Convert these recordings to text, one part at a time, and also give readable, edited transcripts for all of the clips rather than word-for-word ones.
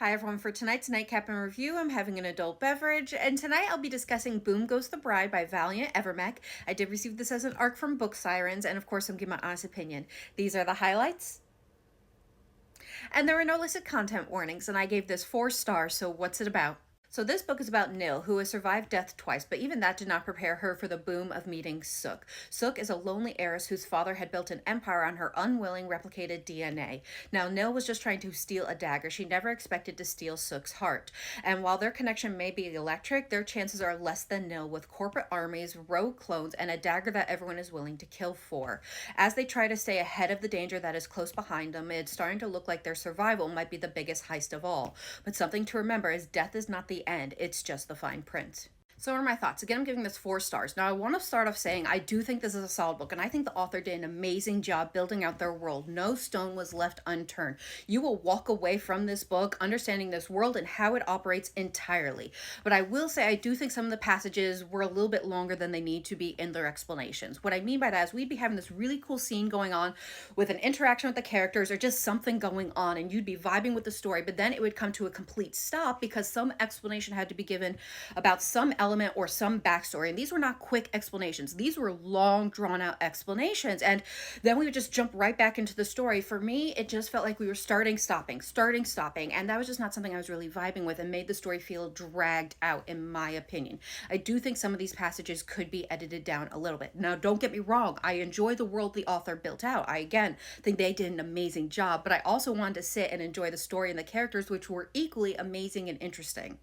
Hi everyone, for tonight's Nightcap and review, I'm having an adult beverage, and tonight I'll be discussing Boom Goes the Bride by Valiant Evermech. I did receive this as an ARC from Book Sirens, and of course I'm giving my honest opinion. These are the highlights. And there were no listed content warnings, and I gave this 4 stars, so what's it about? So this book is about Nil, who has survived death twice, but even that did not prepare her for the boom of meeting Sook. Sook is a lonely heiress whose father had built an empire on her unwilling replicated DNA. Now Nil was just trying to steal a dagger. She never expected to steal Sook's heart. And while their connection may be electric, their chances are less than nil with corporate armies, rogue clones, and a dagger that everyone is willing to kill for. As they try to stay ahead of the danger that is close behind them, it's starting to look like their survival might be the biggest heist of all. But something to remember is death is not the end, it's just the fine print. So what are my thoughts? Again, I'm giving this 4 stars. Now, I want to start off saying I do think this is a solid book, and I think the author did an amazing job building out their world. No stone was left unturned. You will walk away from this book understanding this world and how it operates entirely. But I will say I do think some of the passages were a little bit longer than they need to be in their explanations. What I mean by that is we'd be having this really cool scene going on with an interaction with the characters or just something going on, and you'd be vibing with the story, but then it would come to a complete stop because some explanation had to be given about some element or some backstory. And these were not quick explanations. These were long, drawn out explanations. And then we would just jump right back into the story. For me, it just felt like we were starting, stopping. And that was just not something I was really vibing with and made the story feel dragged out, in my opinion. I do think some of these passages could be edited down a little bit. Now, don't get me wrong. I enjoy the world the author built out. I, again, think they did an amazing job, but I also wanted to sit and enjoy the story and the characters, which were equally amazing and interesting.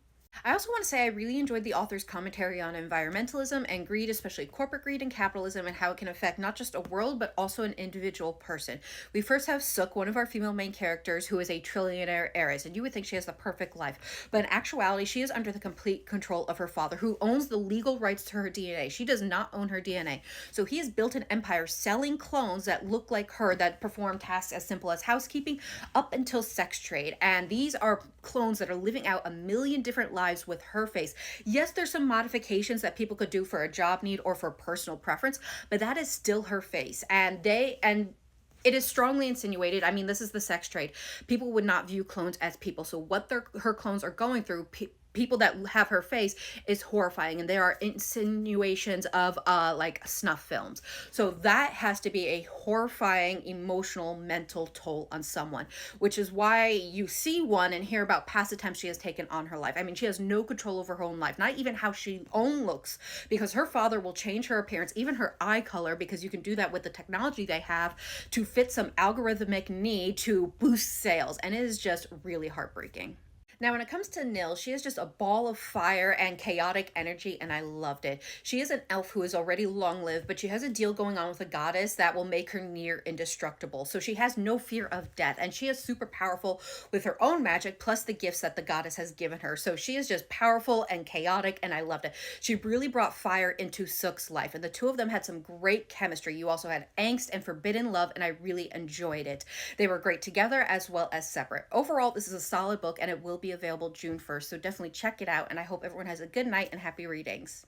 I also want to say I really enjoyed the author's commentary on environmentalism and greed, especially corporate greed and capitalism, and how it can affect not just a world, but also an individual person. We first have Sook, one of our female main characters, who is a trillionaire heiress, and you would think she has the perfect life. But in actuality, she is under the complete control of her father, who owns the legal rights to her DNA. She does not own her DNA. So he has built an empire selling clones that look like her, that perform tasks as simple as housekeeping, up until sex trade. And these are clones that are living out a million different lives with her face. Yes, there's some modifications that people could do for a job need or for personal preference, but that is still her face. And it is strongly insinuated. I mean, this is the sex trade. People would not view clones as people. So what her clones are going through, people that have her face, is horrifying, and there are insinuations of like snuff films. So that has to be a horrifying emotional mental toll on someone, which is why you see one and hear about past attempts she has taken on her life. I mean, she has no control over her own life, not even how she own looks, because her father will change her appearance, even her eye color, because you can do that with the technology they have to fit some algorithmic need to boost sales, and it is just really heartbreaking. Now, when it comes to Nil, she is just a ball of fire and chaotic energy, and I loved it. She is an elf who is already long-lived, but she has a deal going on with a goddess that will make her near indestructible. So she has no fear of death, and she is super powerful with her own magic, plus the gifts that the goddess has given her. So she is just powerful and chaotic, and I loved it. She really brought fire into Sook's life, and the two of them had some great chemistry. You also had angst and forbidden love, and I really enjoyed it. They were great together as well as separate. Overall, this is a solid book, and it will be available June 1st, so definitely check it out, and I hope everyone has a good night and happy readings.